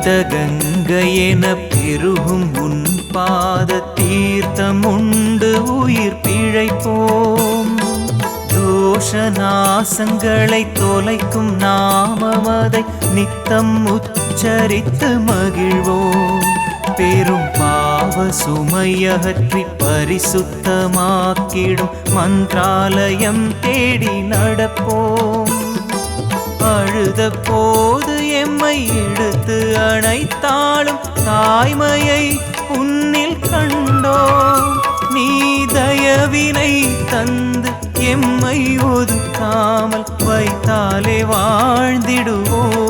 தீர்த்த கங்கை என பெருகும் உன் பாத தீர்த்தம் உண்டு உயிர் பிழைப்போம். தோஷ நாசங்களை தொலைக்கும் நாமமதை நித்தம் உச்சரித்து மகிழ்வோம். பெரும் பாவ சுமையகற்றி பரிசுத்தமாக்கிடும் மந்திராலயம் தேடி நடப்போம். அழுத போது எம்மை எடுத்து அணைத்தாலும் தாய்மையை உன்னில் கண்டோம். நீ தயவினை தந்து எம்மை ஒதுக்காமல் வைத்தாலே வாழ்ந்திடுவோம்.